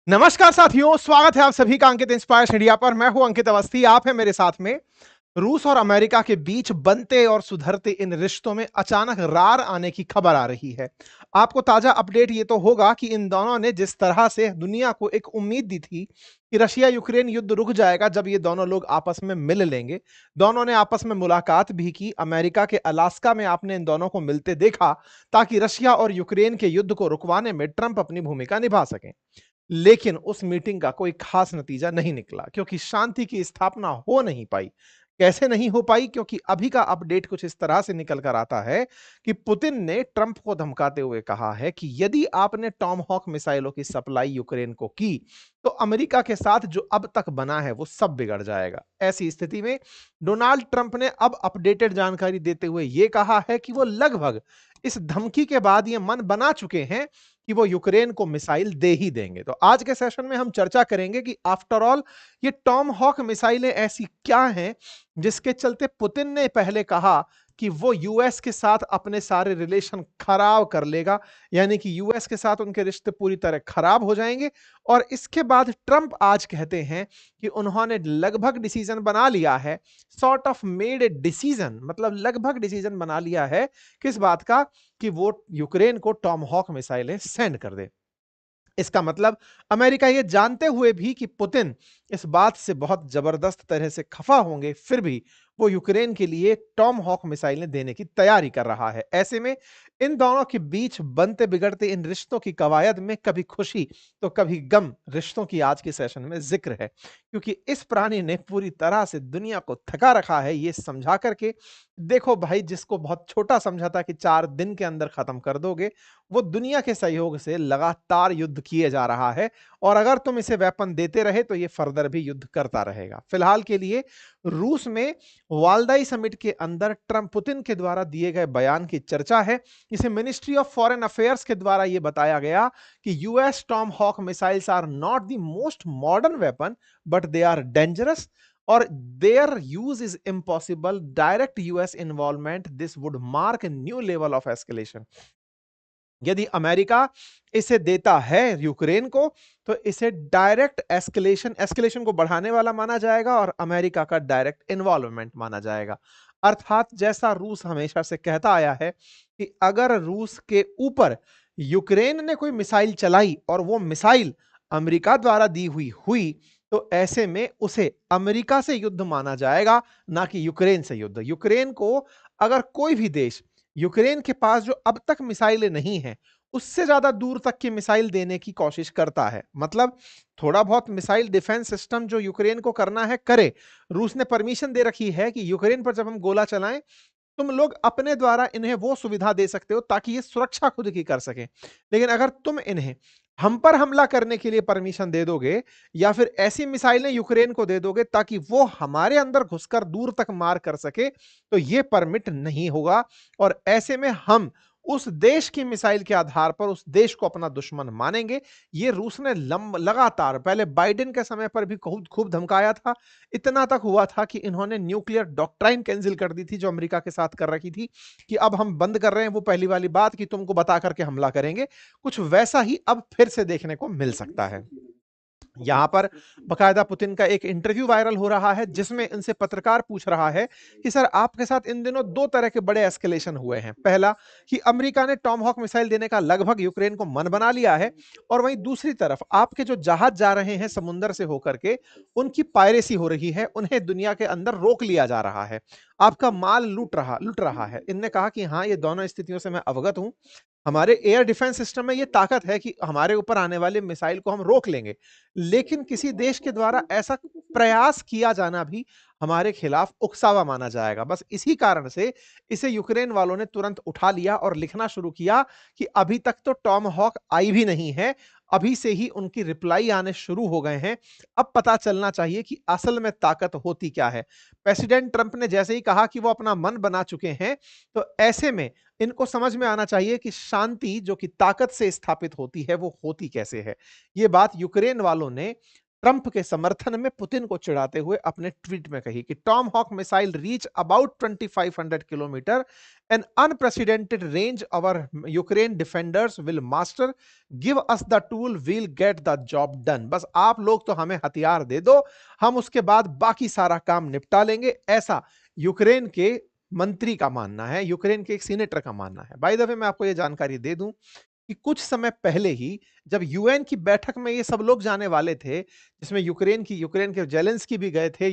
नमस्कार साथियों, स्वागत है आप सभी का अंकित इंस्पायर्स इंडिया पर। मैं हूं अंकित अवस्थी, आप हैं मेरे साथ में। रूस और अमेरिका के बीच बनते और सुधरते इन रिश्तों में अचानक रार आने की खबर आ रही है। आपको ताजा अपडेट ये तो होगा कि इन दोनों ने जिस तरह से दुनिया को एक उम्मीद दी थी कि रशिया यूक्रेन युद्ध रुक जाएगा जब ये दोनों लोग आपस में मिल लेंगे। दोनों ने आपस में मुलाकात भी की। अमेरिका के अलास्का में आपने इन दोनों को मिलते देखा ताकि रशिया और यूक्रेन के युद्ध को रुकवाने में ट्रंप अपनी भूमिका निभा सकें। लेकिन उस मीटिंग का कोई खास नतीजा नहीं निकला क्योंकि शांति की स्थापना हो नहीं पाई। कैसे नहीं हो पाई? क्योंकि अभी का अपडेट कुछ इस तरह से निकल कर आता है कि पुतिन ने ट्रंप को धमकाते हुए कहा है कि यदि आपने टॉम हॉक मिसाइलों की सप्लाई यूक्रेन को की तो अमेरिका के साथ जो अब तक बना है वो सब बिगड़ जाएगा। ऐसी स्थिति में डोनाल्ड ट्रंप ने अब अपडेटेड जानकारी देते हुए यह कहा है कि वो लगभग इस धमकी के बाद ये मन बना चुके हैं कि वो यूक्रेन को मिसाइल दे ही देंगे। तो आज के सेशन में हम चर्चा करेंगे कि आफ्टर ऑल ये टॉम हॉक मिसाइलें ऐसी क्या हैं जिसके चलते पुतिन ने पहले कहा कि वो यूएस के साथ अपने सारे रिलेशन खराब कर लेगा, यानी कि यूएस के साथ उनके रिश्ते पूरी तरह खराब हो जाएंगे। और इसके बाद ट्रंप आज कहते हैं कि उन्होंने लगभग डिसीजन बना लिया है, sort of made a decision, मतलब लगभग डिसीजन बना लिया है किस बात का, कि वो यूक्रेन को टॉम हॉक मिसाइलें सेंड कर दे। इसका मतलब अमेरिका ये जानते हुए भी कि पुतिन इस बात से बहुत जबरदस्त तरह से खफा होंगे, फिर भी वो यूक्रेन के लिए टॉम हॉक मिसाइलें देने की तैयारी कर रहा है। ऐसे में इन दोनों के बीच बनते बिगड़ते इन रिश्तों की कवायद में कभी खुशी तो कभी गम रिश्तों की आज के सेशन में जिक्र है, क्योंकि इस प्राणी ने पूरी तरह से दुनिया को थका रखा है ये समझा करके, देखो भाई, जिसको बहुत छोटा समझा था कि 4 दिन के अंदर खत्म कर दोगे, वो दुनिया के सहयोग से लगातार युद्ध किए जा रहा है। और अगर तुम इसे वेपन देते रहे तो ये फर्दर भी युद्ध करता रहेगा। फिलहाल के लिए रूस में वालदाई समिट के अंदर ट्रंप पुतिन के द्वारा दिए गए बयान की चर्चा है। इसे मिनिस्ट्री ऑफ फॉरेन अफेयर्स के द्वारा यह बताया गया कि US tomahawk missiles are not the most modern weapon but they are dangerous और their use is impossible. Direct US involvement this would mark a new level of escalation. यदि America इसे देता है यूक्रेन को तो इसे direct escalation escalation को बढ़ाने वाला माना जाएगा और अमेरिका का डायरेक्ट इन्वॉल्वमेंट माना जाएगा। अर्थात जैसा रूस हमेशा से कहता आया है कि अगर रूस के ऊपर यूक्रेन ने कोई मिसाइल चलाई और वो मिसाइल अमेरिका द्वारा दी हुई हुई तो ऐसे में उसे अमेरिका से युद्ध माना जाएगा, ना कि यूक्रेन से युद्ध। यूक्रेन को अगर कोई भी देश यूक्रेन के पास जो अब तक मिसाइलें नहीं हैं उससे ज्यादा दूर तक की मिसाइल देने की कोशिश करता है, मतलब थोड़ा बहुत मिसाइल डिफेंस सिस्टम जो यूक्रेन को करना है करे। रूस ने परमिशन दे रखी है कि यूक्रेन पर जब हम गोला चलाएं तुम लोग अपने द्वारा इन्हें वो सुविधा दे सकते हो ताकि ये सुरक्षा खुद की कर सकें। लेकिन अगर तुम इन्हें हम पर हमला करने के लिए परमिशन दे दोगे या फिर ऐसी मिसाइलें यूक्रेन को दे दोगे ताकि वो हमारे अंदर घुसकर दूर तक मार कर सके, तो ये परमिट नहीं होगा। और ऐसे में हम उस देश की मिसाइल के आधार पर उस देश को अपना दुश्मन मानेंगे। ये रूस ने लगातार पहले बाइडेन के समय पर भी खूब खूब धमकाया था। इतना तक हुआ था कि इन्होंने न्यूक्लियर डॉक्ट्राइन कैंसिल कर दी थी जो अमेरिका के साथ कर रखी थी कि अब हम बंद कर रहे हैं वो पहली वाली बात कि तुमको बता करके हमला करेंगे। कुछ वैसा ही अब फिर से देखने को मिल सकता है। यहां पर बकायदा पुतिन का एक इंटरव्यू वायरल हो रहा है जिसमें इनसे पत्रकार पूछ रहा है कि सर आपके साथ इन दिनों दो तरह के बड़े एस्केलेशन हुए हैं। पहला कि अमेरिका ने टॉम हॉक मिसाइल देने का लगभग यूक्रेन को मन बना लिया है, और वहीं दूसरी तरफ आपके जो जहाज जा रहे हैं समुद्र से होकर के उनकी पायरेसी हो रही है, उन्हें दुनिया के अंदर रोक लिया जा रहा है, आपका माल लूट रहा है। इनने कहा कि हाँ, ये दोनों स्थितियों से मैं अवगत हूं। हमारे एयर डिफेंस सिस्टम में ये ताकत है कि हमारे ऊपर आने वाले मिसाइल को हम रोक लेंगे, लेकिन किसी देश के द्वारा ऐसा प्रयास किया जाना भी हमारे खिलाफ उकसावा माना जाएगा। बस इसी कारण से इसे यूक्रेन वालों ने तुरंत उठा लिया और लिखना शुरू किया कि अभी तक तो टॉम हॉक आई भी नहीं है, अभी से ही उनकी रिप्लाई आने शुरू हो गए हैं। अब पता चलना चाहिए कि असल में ताकत होती क्या है। प्रेसिडेंट ट्रंप ने जैसे ही कहा कि वो अपना मन बना चुके हैं, तो ऐसे में इनको समझ में आना चाहिए कि शांति जो कि ताकत से स्थापित होती है वो होती कैसे है। ये बात यूक्रेन वालों ने ट्रंप के समर्थन में पुतिन को चिढ़ाते हुए अपने ट्वीट में कही कि Tomahawk missile reach about 2500 kilometre an unprecedented range our Ukraine defenders will master give us the tool will get the job done. बस आप लोग तो हमें हथियार दे दो, हम उसके बाद बाकी सारा काम निपटा लेंगे, ऐसा यूक्रेन के मंत्री का मानना है, यूक्रेन के एक सीनेटर का मानना है। बाय द वे मैं आपको यह जानकारी दे दूं कि कुछ समय पहले ही जब यूएन की बैठक में ये सब लोग जाने वाले थे, जिसमें यूक्रेन के जेलेंस्की भी गए थे,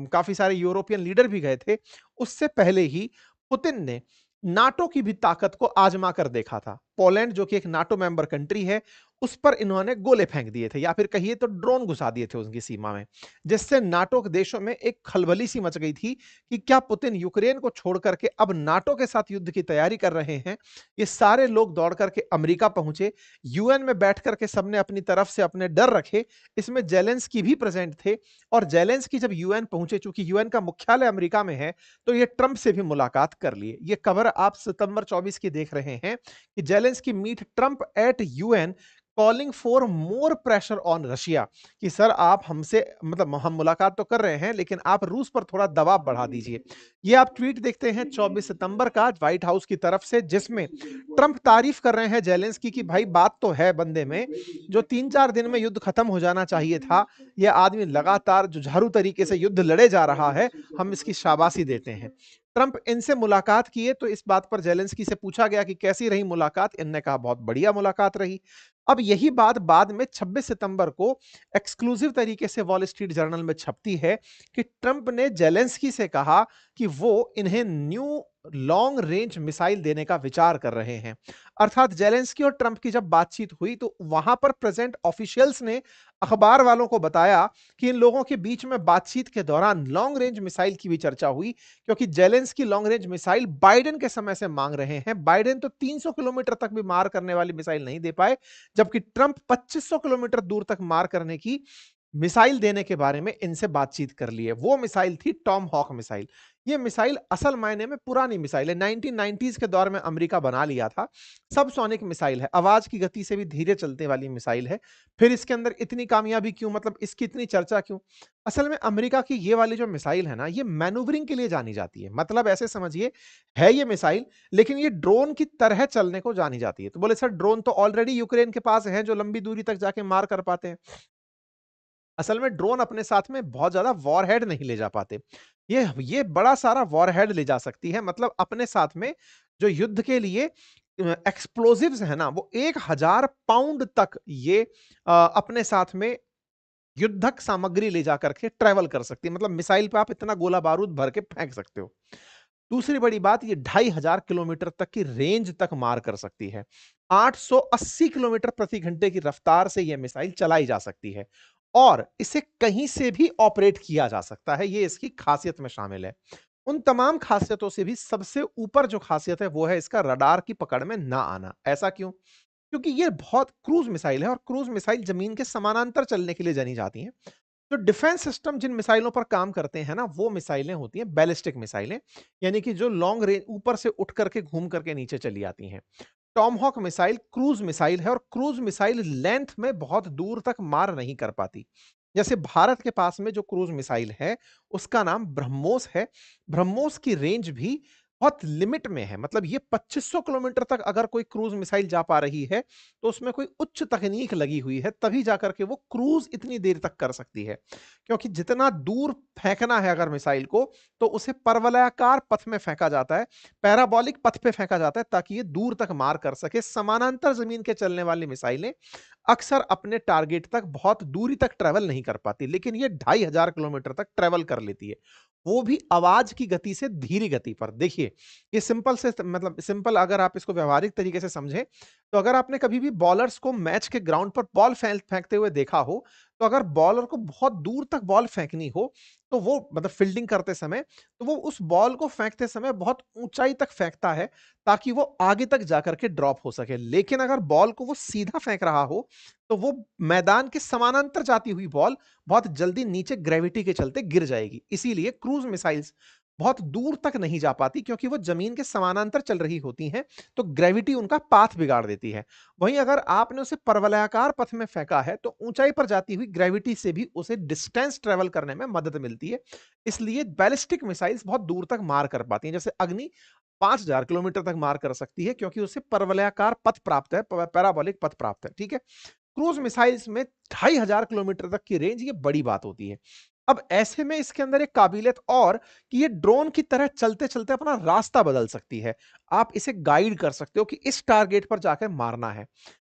काफी सारे यूरोपियन लीडर भी गए थे, उससे पहले ही पुतिन ने नाटो की भी ताकत को आजमा कर देखा था। पोलैंड जो कि एक नाटो मेंबर कंट्री है, उस पर इन्होंने गोले फेंक दिए थे, या फिर कहिए तो ड्रोन घुसा दिए थे उनकी सीमा में, जिससे नाटो के देशों में एक खलबली सी मच गई थी कि क्या पुतिन यूक्रेन को छोड़ करके अब नाटो के साथ युद्ध की तैयारी कर रहे हैं। ये सारे लोग दौड़ करके अमेरिका पहुंचे, यूएन में बैठ करके सबने अपनी तरफ से अपने डर रखे। इसमें जेलेंस्की भी प्रेजेंट थे, और जेलेंस्की जब यूएन पहुंचे, चूंकि यूएन का मुख्यालय अमेरिका में है, तो ये ट्रंप से भी मुलाकात कर लिए। ये खबर आप सितंबर 24 की देख रहे हैं कि Zelensky meet Trump at UN calling for more pressure on Russia, कि सर आप हमसे, मतलब हम मुलाकात तो कर रहे हैं लेकिन आप रूस पर थोड़ा दबाव बढ़ा दीजिए। ये आप ट्वीट देखते हैं 24 सितंबर का व्हाइट हाउस की तरफ से, जिसमें ट्रंप तारीफ कर रहे हैं जेलेंस्की की, भाई बात तो है बंदे में, जो 3-4 दिन में युद्ध खत्म हो जाना चाहिए था, यह आदमी लगातार जुझारू तरीके से युद्ध लड़े जा रहा है, हम इसकी शाबाशी देते हैं। ट्रंप इनसे मुलाकात किए तो इस बात पर जेलेंस्की से पूछा गया कि कैसी रही मुलाकात, इनने कहा बहुत बढ़िया मुलाकात रही। अब यही बात बाद में 26 सितंबर को एक्सक्लूसिव तरीके से वॉल स्ट्रीट जर्नल में छपती है कि ट्रंप ने जेलेंस्की से कहा कि वो इन्हें न्यू लॉन्ग रेंज मिसाइल देने का विचार कर रहे हैं। अर्थात जेलेंस्की और ट्रंप की जब बातचीत हुई तो वहां पर प्रेजेंट ऑफिशियल्स ने अखबार वालों को बताया कि इन लोगों के बीच में बातचीत के दौरान लॉन्ग रेंज मिसाइल की भी चर्चा हुई, क्योंकि Zelensky long range missile Biden के समय से मांग रहे हैं। बाइडेन तो 300 किलोमीटर तक भी मार करने वाली मिसाइल नहीं दे पाए, जबकि ट्रंप 2500 किलोमीटर दूर तक मार करने की मिसाइल देने के बारे में इनसे बातचीत कर ली है। वो मिसाइल थी टॉम हॉक मिसाइल। ये मिसाइल असल मायने में पुरानी मिसाइल है, 1990s के दौर में अमेरिका बना लिया था। सबसोनिक मिसाइल है, आवाज की गति से भी धीरे चलने वाली मिसाइल है। फिर इसके अंदर इतनी कामयाबी क्यों, मतलब इसकी इतनी चर्चा क्यों? असल में अमेरिका की ये वाली जो मिसाइल है ना, ये मैन्यूवरिंग के लिए जानी जाती है। मतलब ऐसे समझिए, है ये मिसाइल, लेकिन ये ड्रोन की तरह चलने को जानी जाती है। तो बोले सर ड्रोन तो ऑलरेडी यूक्रेन के पास है जो लंबी दूरी तक जाके मार कर पाते हैं। असल में ड्रोन अपने साथ में बहुत ज्यादा वॉरहेड नहीं ले जा पाते। ये बड़ा सारा वॉरहेड ले जा सकती है, मतलब अपने साथ में जो युद्ध के लिए एक्सप्लोजिव्स है ना, वो 1000 पाउंड तक ये अपने साथ में युद्धक सामग्री ले जाकर के ट्रेवल कर सकती है। मतलब मिसाइल पे आप इतना गोला बारूद भर के फेंक सकते हो। दूसरी बड़ी बात, ये 2500 किलोमीटर तक की रेंज तक मार कर सकती है। 880 किलोमीटर प्रति घंटे की रफ्तार से यह मिसाइल चलाई जा सकती है, और इसे कहीं से भी ऑपरेट किया जा सकता है। ये इसकी खासियत में शामिल है। उन तमाम खासियतों से भी सबसे ऊपर जो खासियत है वो है इसका रडार की पकड़ में ना आना। ऐसा क्यों? क्योंकि ये बहुत क्रूज मिसाइल है, और क्रूज मिसाइल जमीन के समानांतर चलने के लिए जानी जाती हैं। जो डिफेंस सिस्टम जिन मिसाइलों पर काम करते हैं ना, वो मिसाइलें होती हैं बैलिस्टिक मिसाइलें, यानी कि जो लॉन्ग रेंज ऊपर से उठ करके घूम करके नीचे चली आती हैं। टॉमहॉक मिसाइल क्रूज मिसाइल है, और क्रूज मिसाइल लेंथ में बहुत दूर तक मार नहीं कर पाती। जैसे भारत के पास में जो क्रूज मिसाइल है उसका नाम ब्रह्मोस है। ब्रह्मोस की रेंज भी बहुत लिमिट में है, मतलब ये 2500 किलोमीटर तक अगर कोई क्रूज मिसाइल जा पा रही है तो उसमें कोई उच्च तकनीक लगी हुई है, तभी जाकर के वो क्रूज इतनी देर तक कर सकती है। क्योंकि जितना दूर फेंकना है अगर मिसाइल को, तो उसे परवलयाकार पथ में फेंका जाता है, पैराबोलिक पथ पे फेंका जाता है, ताकि ये दूर तक मार कर सके। समानांतर जमीन के चलने वाली मिसाइलें अक्सर अपने टारगेट तक बहुत दूरी तक ट्रेवल नहीं कर पाती, लेकिन ये 2500 किलोमीटर तक ट्रेवल कर लेती है, वो भी आवाज की गति से धीरे गति पर। देखिए, ये सिंपल से, मतलब सिंपल अगर आप इसको व्यवहारिक तरीके से समझें, तो अगर आपने कभी भी बॉलर्स को मैच के ग्राउंड पर बॉल फेंकते हुए देखा हो, तो अगर बॉलर को बहुत दूर तक बॉल फेंकनी हो, तो वो मतलब फील्डिंग करते समय, तो वो उस बॉल को फेंकते समय बहुत ऊंचाई तक फेंकता है, ताकि वो आगे तक जाकर के ड्रॉप हो सके। लेकिन अगर बॉल को वो सीधा फेंक रहा हो, तो वो मैदान के समानांतर जाती हुई बॉल बहुत जल्दी नीचे ग्रेविटी के चलते गिर जाएगी। इसीलिए क्रूज मिसाइल्स बहुत दूर तक नहीं जा पाती क्योंकि वो जमीन के समानांतर चल रही होती हैं, तो ग्रेविटी उनका पाथ बिगाड़ देती है। वहीं अगर आपने उसे परवलयाकार पथ में फेंका है, तो ऊंचाई पर जाती हुई ग्रेविटी से भी उसे डिस्टेंस ट्रेवल करने में मदद मिलती है। इसलिए बैलिस्टिक मिसाइल्स बहुत दूर तक मार कर पाती हैं। जैसे अग्नि 5000 किलोमीटर तक मार कर सकती है क्योंकि उसे परवलयाकार पथ प्राप्त है, पैराबोलिक पथ प्राप्त है, ठीक है? क्रूज मिसाइल्स में 2500 किलोमीटर तक की रेंज, ये बड़ी बात होती है। अब ऐसे में इसके अंदर एक काबिलियत और कि ये ड्रोन की तरह चलते-चलते अपना रास्ता बदल सकती है। आप इसे गाइड कर सकते हो कि इस टारगेट पर जाकर मारना है।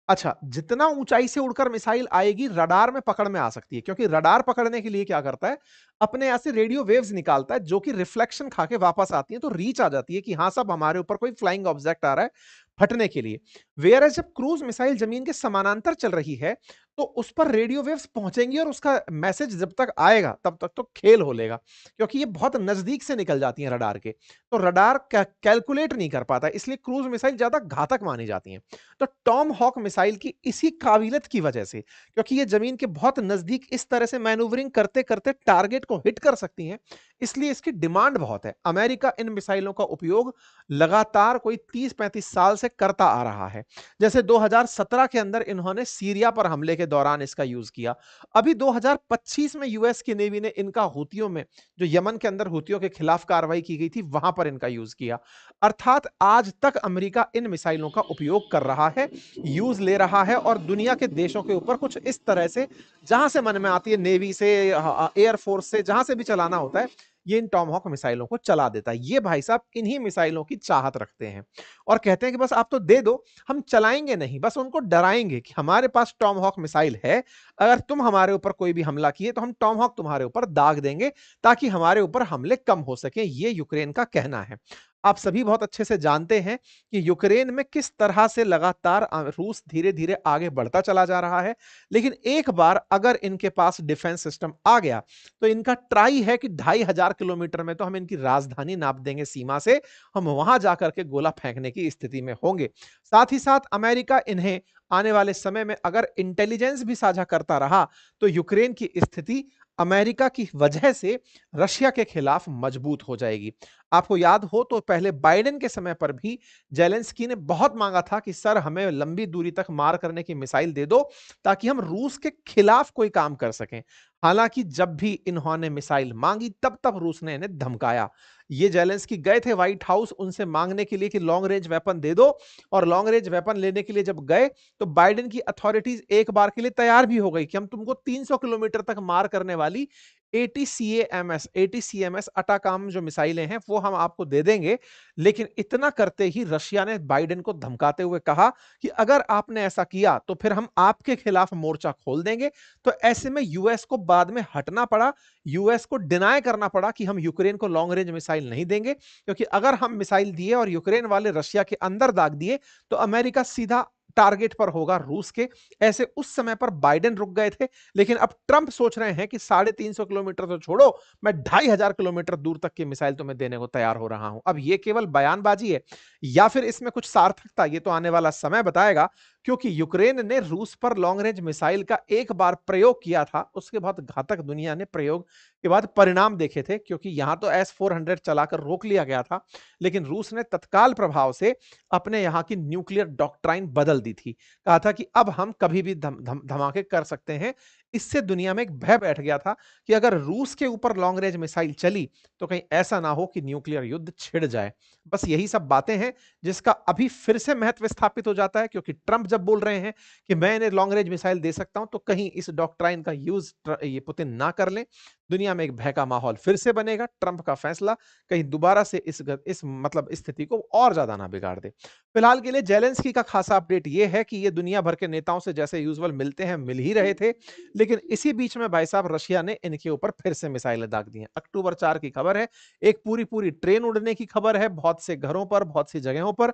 अच्छा, जितना ऊंचाई से उड़कर मिसाइल आएगी, रडार में पकड़ में आ सकती है, क्योंकि रडार पकड़ने के लिए क्या करता है, अपने यहां से रेडियो वेव्स निकालता है जो कि रिफ्लेक्शन खा के वापस आती है, तो रीच आ जाती है कि हाँ साहब, हमारे ऊपर कोई फ्लाइंग ऑब्जेक्ट आ रहा है फटने के लिए। वेयर एज जब क्रूज मिसाइल जमीन के समानांतर चल रही है, तो उस पर रेडियो वेव्स पहुंचेंगी और उसका मैसेज जब तक आएगा तब तक तो खेल हो लेगा, क्योंकि ये बहुत नजदीक से निकल जाती हैं रडार के। तो रडार कैलकुलेट नहीं कर पाता, इसलिए क्रूज मिसाइल ज्यादा घातक मानी जाती हैं। तो टॉम हॉक मिसाइल की इसी काबिलियत की वजह से, क्योंकि ये जमीन के बहुत नजदीक इस तरह से मैनूवरिंग करते करते टारगेट को हिट कर सकती हैं, इसलिए इसकी डिमांड बहुत है। अमेरिका इन मिसाइलों का उपयोग लगातार कोई 30-35 साल से करता आ रहा है। जैसे 2017 के अंदर इन्होंने सीरिया पर हमले के दौरान इसका यूज किया। अभी 2025 में यूएस की नेवी ने इनका हूतियों में, जो यमन के अंदर हूतियों के खिलाफ कार्रवाई की गई थी, वहां पर इनका यूज किया। अर्थात आज तक अमेरिका इन मिसाइलों का उपयोग कर रहा है, यूज ले रहा है, और दुनिया के देशों के ऊपर कुछ इस तरह से, जहां से मन में आती है, नेवी से, एयरफोर्स से, जहां से भी चलाना होता है, ये इन टॉमहॉक मिसाइलों को चला देता है। ये भाई साहब इन्हीं मिसाइलों की चाहत रखते हैं और कहते हैं कि बस आप तो दे दो, हम चलाएंगे नहीं, बस उनको डराएंगे कि हमारे पास टॉमहॉक मिसाइल है, अगर तुम हमारे ऊपर कोई भी हमला किए तो हम टॉमहॉक तुम्हारे ऊपर दाग देंगे, ताकि हमारे ऊपर हमले कम हो सके। ये यूक्रेन का कहना है। आप सभी बहुत अच्छे से जानते हैं कि यूक्रेन में किस तरह से लगातार रूस धीरे धीरे आगे बढ़ता चला जा रहा है, लेकिन एक बार अगर इनके पास डिफेंस सिस्टम आ गया, तो इनका ट्राई है कि 2500 किलोमीटर में तो हम इनकी राजधानी नाप देंगे सीमा से, हम वहां जाकर के गोला फेंकने की स्थिति में होंगे। साथ ही साथ अमेरिका इन्हें आने वाले समय में अगर इंटेलिजेंस भी साझा करता रहा, तो यूक्रेन की स्थिति अमेरिका की वजह से रशिया के खिलाफ मजबूत हो जाएगी। आपको याद हो तो पहले बाइडेन के समय पर भी जेलेंस्की ने बहुत मांगा था कि सर, हमें लंबी दूरी तक मार करने की मिसाइल दे दो, ताकि हम रूस के खिलाफ कोई काम कर सकें। हालांकि जब भी इन्होंने मिसाइल मांगी, तब तब रूस ने इन्हें धमकाया। ये जेलेंस्की गए थे व्हाइट हाउस उनसे मांगने के लिए कि लॉन्ग रेंज वेपन दे दो, और लॉन्ग रेंज वेपन लेने के लिए जब गए, तो बाइडेन की अथॉरिटीज एक बार के लिए तैयार भी हो गई कि हम तुमको 300 किलोमीटर तक मार करने वाली एटीसीएमएस अटाकाम जो मिसाइलें हैं, वो हम आपको दे देंगे। लेकिन इतना करते ही रशिया ने बाइडेन को धमकाते हुए कहा कि अगर आपने ऐसा किया तो फिर हम आपके खिलाफ मोर्चा खोल देंगे। तो ऐसे में यूएस को बाद में हटना पड़ा, यूएस को डिनाई करना पड़ा कि हम यूक्रेन को लॉन्ग रेंज मिसाइल नहीं देंगे, क्योंकि अगर हम मिसाइल दिए और यूक्रेन वाले रशिया के अंदर दाग दिए, तो अमेरिका सीधा टारगेट पर होगा रूस के। ऐसे उस समय पर बाइडेन रुक गए थे, लेकिन अब ट्रंप सोच रहे हैं कि 350 किलोमीटर तो छोड़ो, मैं 2500 किलोमीटर दूर तक की मिसाइल तुम्हें देने को तैयार हो रहा हूं। अब ये केवल बयानबाजी है या फिर इसमें कुछ सार्थकता, ये तो आने वाला समय बताएगा, क्योंकि यूक्रेन ने रूस पर लॉन्ग रेंज मिसाइल का एक बार प्रयोग किया था, उसके बाद घातक दुनिया ने प्रयोग के बाद परिणाम देखे थे, क्योंकि यहां तो S-400 चलाकर रोक लिया गया था, लेकिन रूस ने तत्काल प्रभाव से अपने यहां की न्यूक्लियर डॉक्ट्राइन बदल दी थी। कहा था कि अब हम कभी भी धमाके कर सकते हैं। इससे दुनिया में एक भय बैठ गया था कि अगर रूस के ऊपर लॉन्ग रेंज मिसाइल चली, तो कहीं ऐसा ना हो कि न्यूक्लियर युद्ध छिड़ जाए। बस यही सब बातें हैं जिसका अभी फिर से महत्व स्थापित हो जाता है, क्योंकि ट्रंप जब बोल रहे हैं कि मैं इन्हें लॉन्ग रेंज मिसाइल दे सकता हूं, तो कहीं इस डॉक्ट्राइन का यूज ये पुतिन ना कर लें। दुनिया में एक भय का माहौल फिर से बनेगा। ट्रंप का फैसला कहीं दोबारा से इस मतलब स्थिति को और ज्यादा ना बिगाड़ दे। फिलहाल के लिए जेलेंस्की का खासा अपडेट ये है कि ये दुनिया भर के नेताओं से जैसे यूजुअल मिलते हैं, मिल ही रहे थे, लेकिन इसी बीच में भाई साहब रशिया ने इनके ऊपर फिर से मिसाइलें दाग दी हैं। अक्टूबर 4 की खबर है, एक पूरी पूरी ट्रेन उड़ने की खबर है, बहुत से घरों पर, बहुत सी जगहों पर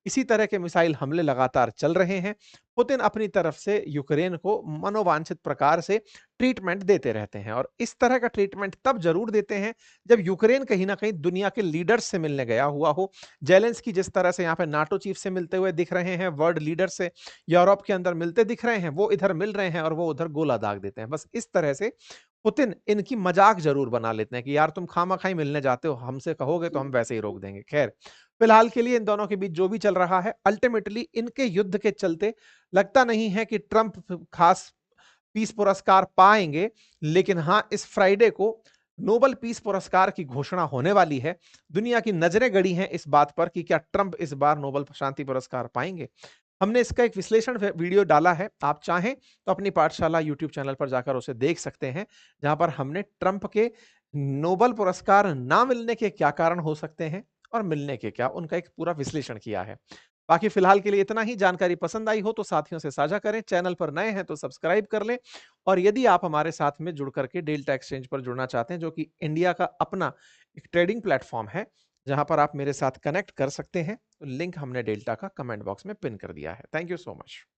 इसी तरह के मिसाइल हमले लगातार चल रहे हैं। पुतिन अपनी तरफ से यूक्रेन को मनोवांछित प्रकार से ट्रीटमेंट देते रहते हैं, और इस तरह का ट्रीटमेंट तब जरूर देते हैं जब यूक्रेन कहीं ना कहीं दुनिया के लीडर्स से मिलने गया हुआ हो। जेलेंस्की जिस तरह से यहाँ पे नाटो चीफ से मिलते हुए दिख रहे हैं, वर्ल्ड लीडर से यूरोप के अंदर मिलते दिख रहे हैं, वो इधर मिल रहे हैं और वो उधर गोला दाग देते हैं। बस इस तरह से पुतिन इनकी मजाक जरूर बना लेते हैं कि यार तुम खामा-खाई मिलने जाते हो, हमसे कहोगे तो हम वैसे ही रोक देंगे। खैर, फिलहाल के लिए इन दोनों के बीच जो भी चल रहा है, अल्टीमेटली इनके युद्ध के चलते लगता नहीं है कि ट्रंप खास पीस पुरस्कार पाएंगे, लेकिन हां, इस फ्राइडे को नोबेल पीस पुरस्कार की घोषणा होने वाली है। दुनिया की नजरें गड़ी हैं इस बात पर कि क्या ट्रंप इस बार नोबेल शांति पुरस्कार पाएंगे। हमने इसका एक विश्लेषण वीडियो डाला है, आप चाहें तो अपनी पाठशाला यूट्यूब चैनल पर जाकर उसे देख सकते हैं, जहां पर हमने ट्रंप के नोबेल पुरस्कार ना मिलने के क्या कारण हो सकते हैं और मिलने के क्या, उनका एक पूरा विश्लेषण किया है। बाकी फिलहाल के लिए इतना ही। जानकारी पसंद आई हो तो साथियों से साझा करें, चैनल पर नए हैं तो सब्सक्राइब कर लें, और यदि आप हमारे साथ में जुड़ करके डेल्टा एक्सचेंज पर जुड़ना चाहते हैं, जो कि इंडिया का अपना एक ट्रेडिंग प्लेटफॉर्म है, जहां पर आप मेरे साथ कनेक्ट कर सकते हैं, तो लिंक हमने डेल्टा का कमेंट बॉक्स में पिन कर दिया है। Thank you so much.